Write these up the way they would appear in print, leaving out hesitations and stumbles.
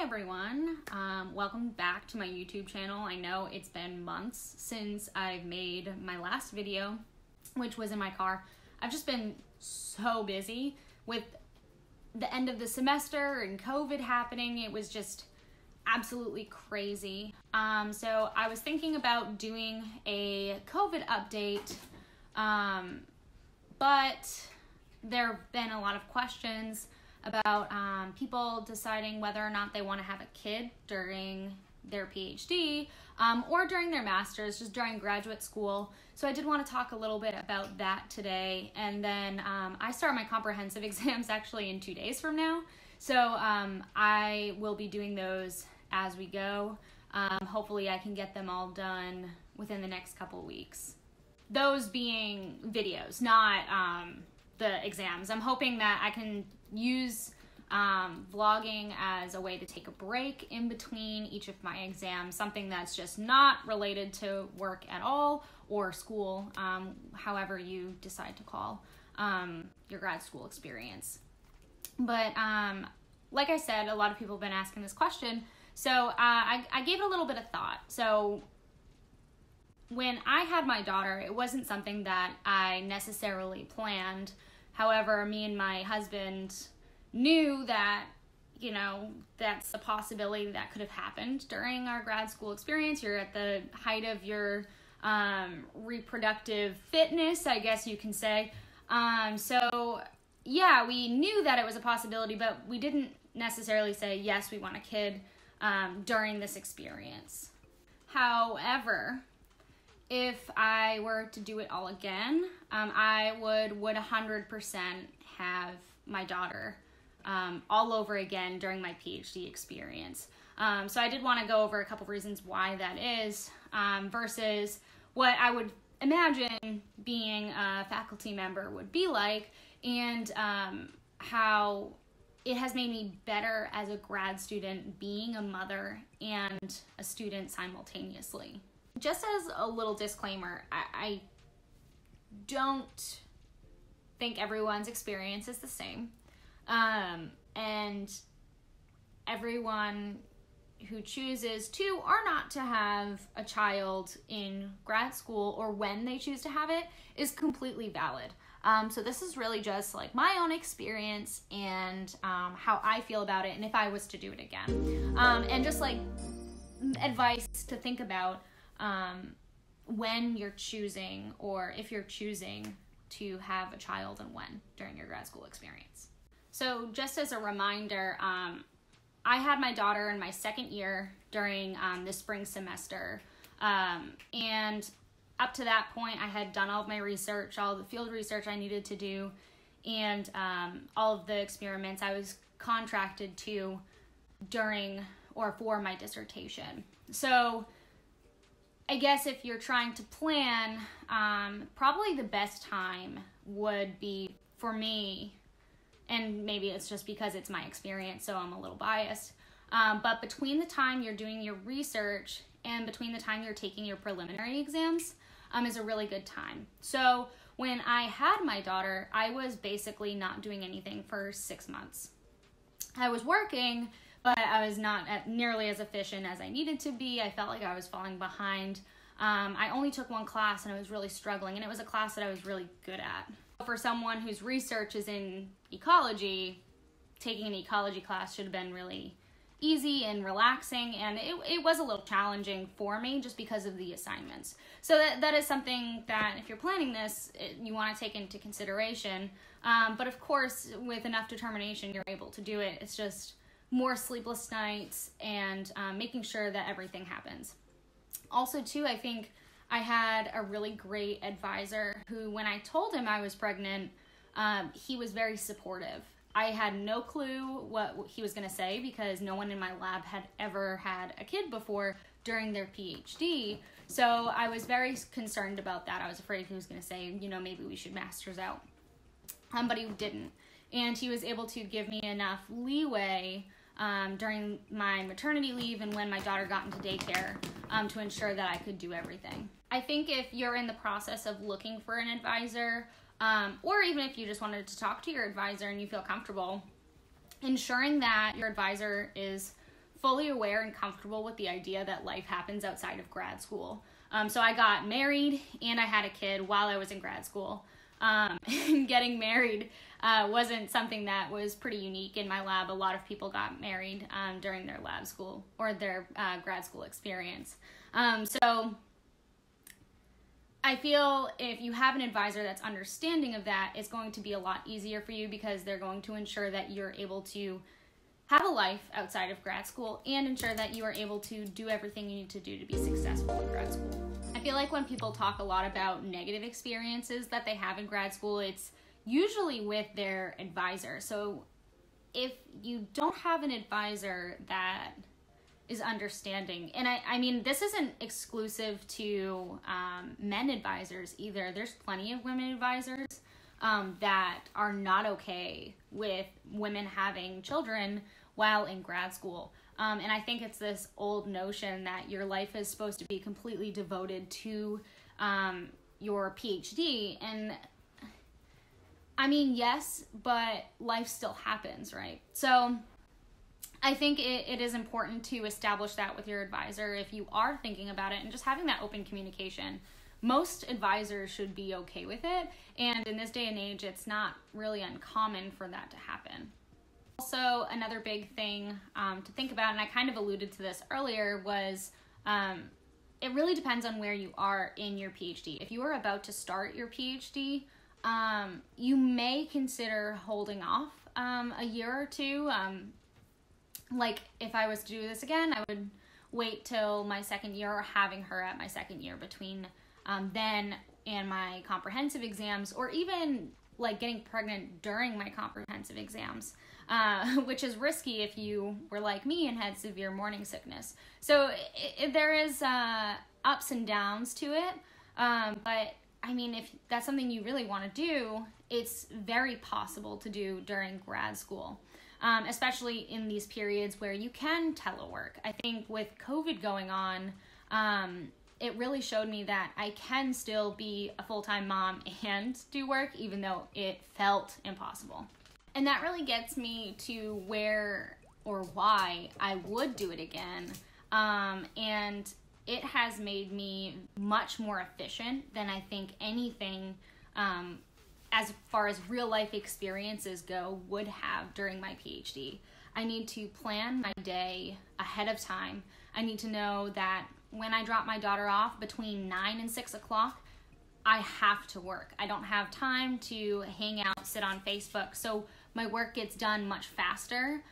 everyone, welcome back to my YouTube channel. I know it's been months since I've made my last video, which was in my car. I've just been so busy with the end of the semester and COVID happening. It was just absolutely crazy. So I was thinking about doing a COVID update, but there have been a lot of questions about people deciding whether or not they want to have a kid during their PhD or during their master's, just during graduate school. So I did want to talk a little bit about that today. And then I start my comprehensive exams actually in 2 days from now. So I will be doing those as we go. Hopefully I can get them all done within the next couple weeks. Those being videos, not the exams. I'm hoping that I can use vlogging as a way to take a break in between each of my exams, something that's just not related to work at all or school, however you decide to call your grad school experience. But like I said, a lot of people have been asking this question, so I gave it a little bit of thought. So when I had my daughter, it wasn't something that I necessarily planned. However, me and my husband knew that, you know, that's a possibility that could have happened during our grad school experience. You're at the height of your reproductive fitness, I guess you can say. So yeah, we knew that it was a possibility, but we didn't necessarily say, yes, we want a kid during this experience. However, if I were to do it all again, I would 100% have my daughter all over again during my PhD experience. So I did want to go over a couple reasons why that is versus what I would imagine being a faculty member would be like, and how it has made me better as a grad student being a mother and a student simultaneously. Just as a little disclaimer, I don't think everyone's experience is the same. And everyone who chooses to or not to have a child in grad school or when they choose to have it is completely valid. So this is really just like my own experience and how I feel about it and if I was to do it again. And just like advice to think about when you're choosing or if you're choosing to have a child and when during your grad school experience. So just as a reminder, I had my daughter in my second year during the spring semester, and up to that point I had done all of my research, all the field research I needed to do, and all of the experiments I was contracted to during or for my dissertation. So I guess if you're trying to plan, probably the best time would be for me, and maybe it's just because it's my experience, so I'm a little biased, but between the time you're doing your research and between the time you're taking your preliminary exams is a really good time. So when I had my daughter, I was basically not doing anything for 6 months. I was working, but I was not nearly as efficient as I needed to be. I felt like I was falling behind. I only took one class and I was really struggling, and it was a class that I was really good at. For someone whose research is in ecology, taking an ecology class should have been really easy and relaxing, and it was a little challenging for me just because of the assignments. So that is something that if you're planning this, you want to take into consideration. But of course, with enough determination, you're able to do it. It's just more sleepless nights and making sure that everything happens. Also, too, I think I had a really great advisor who, when I told him I was pregnant, he was very supportive. I had no clue what he was going to say because no one in my lab had ever had a kid before during their PhD. So I was very concerned about that. I was afraid he was going to say, you know, maybe we should master's out. But he didn't. And he was able to give me enough leeway during my maternity leave and when my daughter got into daycare to ensure that I could do everything. I think if you're in the process of looking for an advisor, or even if you just wanted to talk to your advisor and you feel comfortable, ensuring that your advisor is fully aware and comfortable with the idea that life happens outside of grad school. So I got married and I had a kid while I was in grad school. Getting married wasn't something that was pretty unique in my lab. A lot of people got married during their lab school or their grad school experience. So I feel if you have an advisor that's understanding of that, it's going to be a lot easier for you because they're going to ensure that you're able to have a life outside of grad school and ensure that you are able to do everything you need to do to be successful in grad school. I feel like when people talk a lot about negative experiences that they have in grad school, it's usually with their advisor. So if you don't have an advisor that is understanding, and I mean, this isn't exclusive to men advisors either. There's plenty of women advisors that are not okay with women having children while in grad school. And I think it's this old notion that your life is supposed to be completely devoted to your PhD. And I mean, yes, but life still happens, right? So I think it is important to establish that with your advisor if you are thinking about it and just having that open communication. Most advisors should be okay with it. And in this day and age, it's not really uncommon for that to happen. Also, another big thing to think about, and I kind of alluded to this earlier, was it really depends on where you are in your PhD. If you are about to start your PhD, you may consider holding off a year or two. Like if I was to do this again, I would wait till my second year or having her at my second year between then and my comprehensive exams, or even like getting pregnant during my comprehensive exams, which is risky if you were like me and had severe morning sickness. So there is ups and downs to it, but I mean, if that's something you really want to do, it's very possible to do during grad school, especially in these periods where you can telework. I think with COVID going on, it really showed me that I can still be a full-time mom and do work, even though it felt impossible. And that really gets me to where or why I would do it again. And it has made me much more efficient than I think anything as far as real life experiences go would have during my PhD. I need to plan my day ahead of time. I need to know that when I drop my daughter off between 9 and 6 o'clock, I have to work. I don't have time to hang out, sit on Facebook. So my work gets done much faster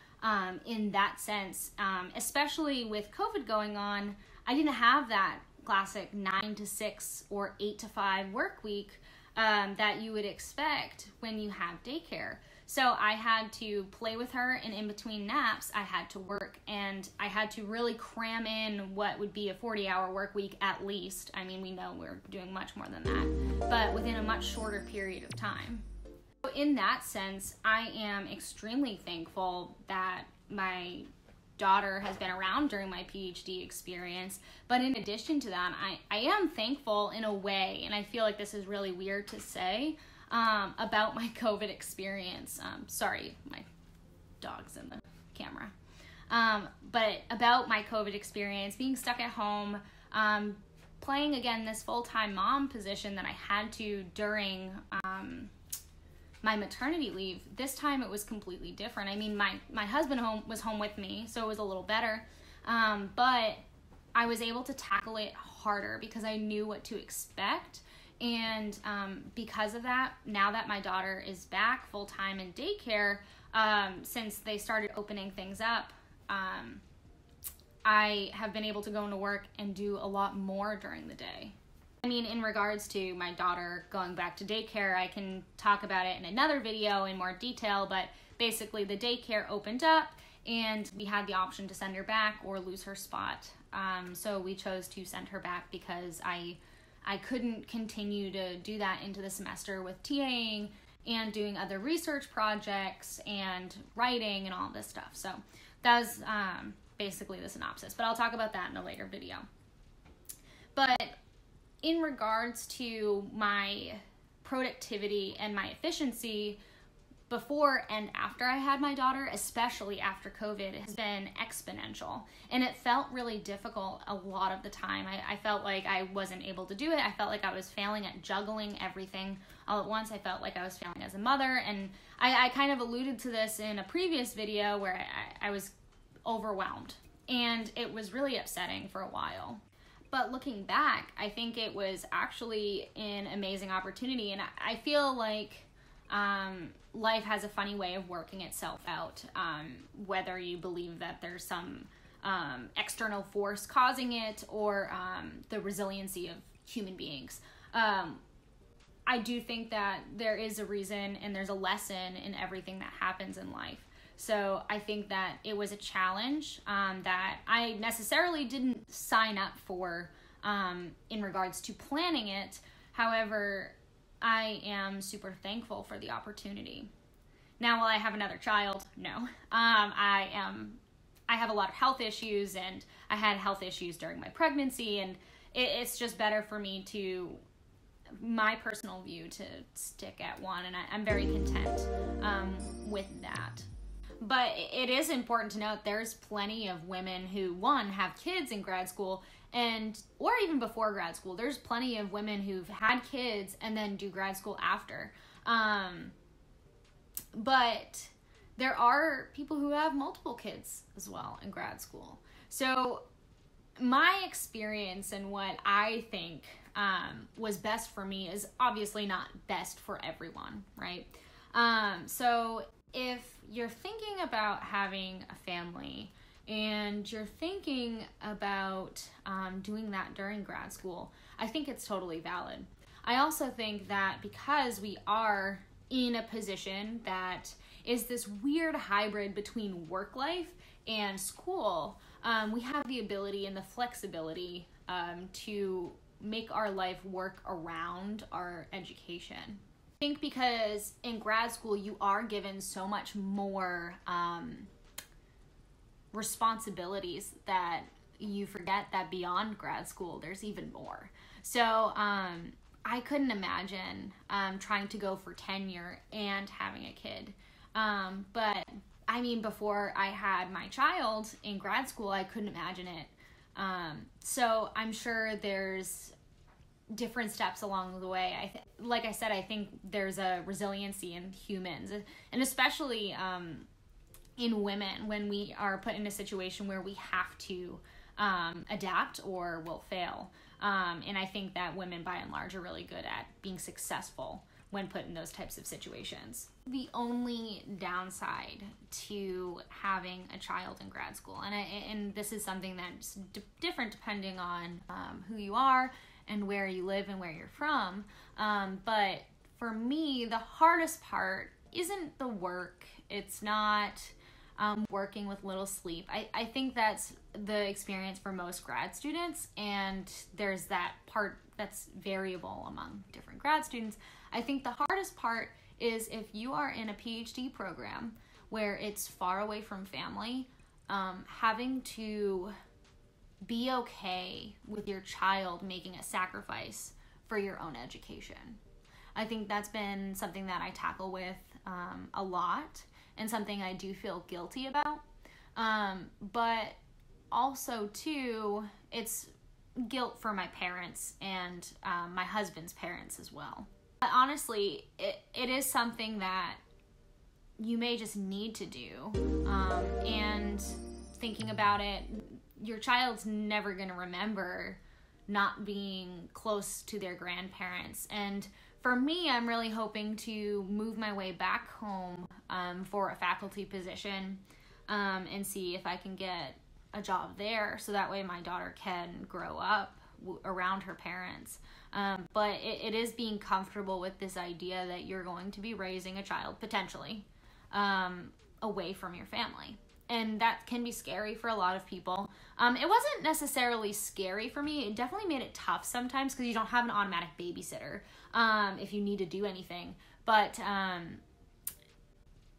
in that sense. Especially with COVID going on, I didn't have that classic 9 to 6 or 8 to 5 work week that you would expect when you have daycare. So I had to play with her, and in between naps, I had to work, and I had to really cram in what would be a 40-hour work week at least. I mean, we know we're doing much more than that, but within a much shorter period of time. So in that sense, I am extremely thankful that my daughter has been around during my PhD experience. But in addition to that, I am thankful in a way, and I feel like this is really weird to say, about my COVID experience. Sorry, my dog's in the camera. But about my COVID experience, being stuck at home, playing again this full-time mom position that I had to during my maternity leave. This time it was completely different. I mean, my husband was home with me, so it was a little better. But I was able to tackle it harder because I knew what to expect. And because of that, now that my daughter is back full-time in daycare, since they started opening things up, I have been able to go into work and do a lot more during the day. I mean, in regards to my daughter going back to daycare, I can talk about it in another video in more detail, but basically the daycare opened up and we had the option to send her back or lose her spot. So we chose to send her back because I couldn't continue to do that into the semester with TAing and doing other research projects and writing and all this stuff. So that was basically the synopsis, but I'll talk about that in a later video. But in regards to my productivity and my efficiency, before and after I had my daughter, especially after COVID, has been exponential. And it felt really difficult a lot of the time. I felt like I wasn't able to do it. I felt like I was failing at juggling everything all at once. I felt like I was failing as a mother. And I kind of alluded to this in a previous video where I was overwhelmed. And it was really upsetting for a while. But looking back, I think it was actually an amazing opportunity. And I feel like life has a funny way of working itself out, whether you believe that there's some external force causing it or the resiliency of human beings. I do think that there is a reason and there's a lesson in everything that happens in life. So I think that it was a challenge that I necessarily didn't sign up for in regards to planning it. However, I am super thankful for the opportunity. Now, will I have another child? No. I have a lot of health issues, and I had health issues during my pregnancy, and it's just better for me to, my personal view, to stick at one, and I'm very content with that. But it is important to note there's plenty of women who, one, have kids in grad school, or even before grad school. There's plenty of women who've had kids and then do grad school after. But there are people who have multiple kids as well in grad school. So my experience and what I think was best for me is obviously not best for everyone, right? So if you're thinking about having a family and you're thinking about doing that during grad school, I think it's totally valid. I also think that because we are in a position that is this weird hybrid between work life and school, we have the ability and the flexibility to make our life work around our education. I think because in grad school you are given so much more responsibilities that you forget that beyond grad school there's even more. So I couldn't imagine trying to go for tenure and having a kid. But I mean, before I had my child in grad school, I couldn't imagine it. So I'm sure there's different steps along the way. Like I said, I think there's a resiliency in humans, and especially in women when we are put in a situation where we have to adapt or will fail. And I think that women by and large are really good at being successful when put in those types of situations. The only downside to having a child in grad school, and this is something that's different depending on who you are and where you live and where you're from, but for me, the hardest part isn't the work. It's not working with little sleep. I think that's the experience for most grad students, and there's that part that's variable among different grad students. I think the hardest part is if you are in a PhD program where it's far away from family, having to be okay with your child making a sacrifice for your own education. I think that's been something that I tackle with a lot, and something I do feel guilty about. But also, too, it's guilt for my parents and my husband's parents as well. But honestly, it is something that you may just need to do. And thinking about it, your child's never going to remember not being close to their grandparents. And for me, I'm really hoping to move my way back home for a faculty position and see if I can get a job there, so that way my daughter can grow up around her parents. But it is being comfortable with this idea that you're going to be raising a child, potentially, away from your family. And that can be scary for a lot of people. It wasn't necessarily scary for me. It definitely made it tough sometimes because you don't have an automatic babysitter if you need to do anything. But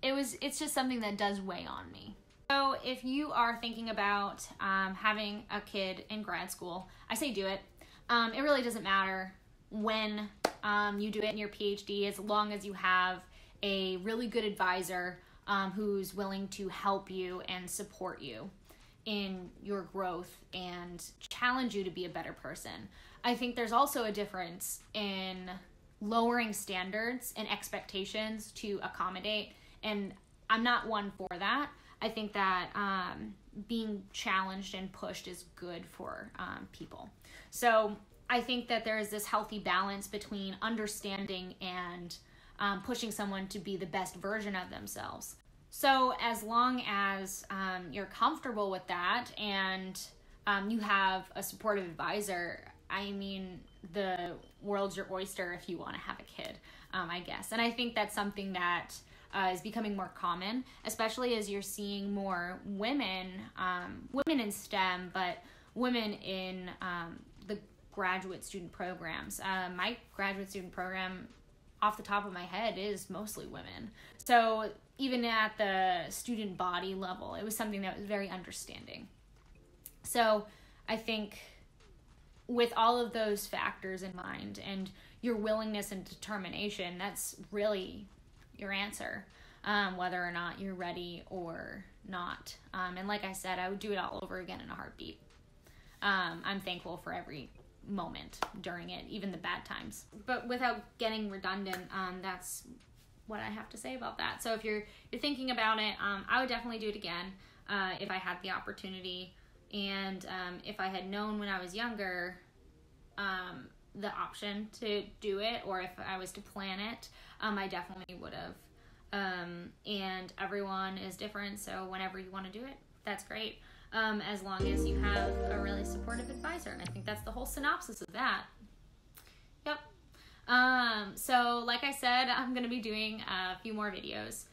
it's just something that does weigh on me. So if you are thinking about having a kid in grad school, I say do it. It really doesn't matter when you do it in your PhD, as long as you have a really good advisor who's willing to help you and support you in your growth and challenge you to be a better person. I think there's also a difference in lowering standards and expectations to accommodate, and I'm not one for that. I think that being challenged and pushed is good for people. So I think that there is this healthy balance between understanding and pushing someone to be the best version of themselves. So as long as you're comfortable with that and you have a supportive advisor, I mean, the world's your oyster if you want to have a kid, I guess. And I think that's something that is becoming more common, especially as you're seeing more women in STEM, but women in the graduate student programs. My graduate student program, off the top of my head, is mostly women. So even at the student body level, it was something that was very understanding. So I think with all of those factors in mind and your willingness and determination, that's really your answer, whether or not you're ready or not. And like I said, I would do it all over again in a heartbeat. I'm thankful for every moment during it, even the bad times. But without getting redundant, that's what I have to say about that. So if you're thinking about it, I would definitely do it again if I had the opportunity. And if I had known when I was younger the option to do it, or if I was to plan it, I definitely would have. And everyone is different, so whenever you want to do it, that's great. As long as you have a really supportive advisor. And I think that's the whole synopsis of that. Yep. So like I said, I'm going to be doing a few more videos.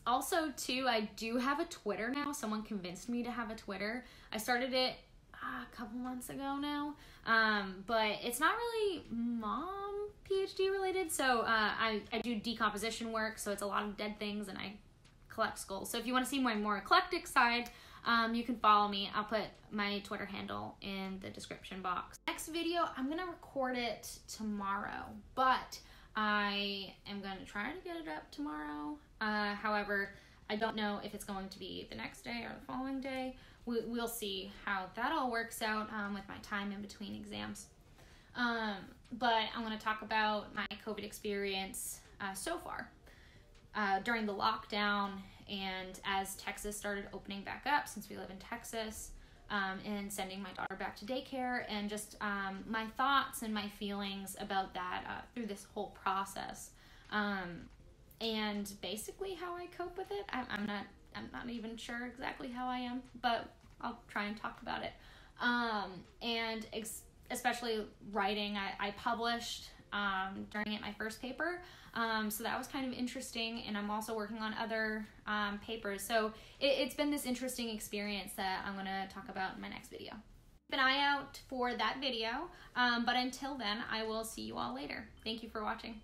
Also, too, I do have a Twitter now. Someone convinced me to have a Twitter. I started it a couple months ago now. But it's not really mom PhD related. So I do decomposition work. So it's a lot of dead things, and I collect skulls. So if you want to see my more eclectic side, you can follow me. I'll put my Twitter handle in the description box. Next video, I'm going to record it tomorrow, but I am going to try to get it up tomorrow. However, I don't know if it's going to be the next day or the following day. We'll see how that all works out with my time in between exams. But I'm going to talk about my COVID experience so far during the lockdown, and as Texas started opening back up, since we live in Texas, and sending my daughter back to daycare, and just my thoughts and my feelings about that through this whole process, and basically how I cope with it. I'm not even sure exactly how I am, but I'll try and talk about it. And especially writing, I published during it my first paper, so that was kind of interesting, and I'm also working on other papers, so it's been this interesting experience that I'm going to talk about in my next video. Keep an eye out for that video, but until then, I will see you all later. Thank you for watching.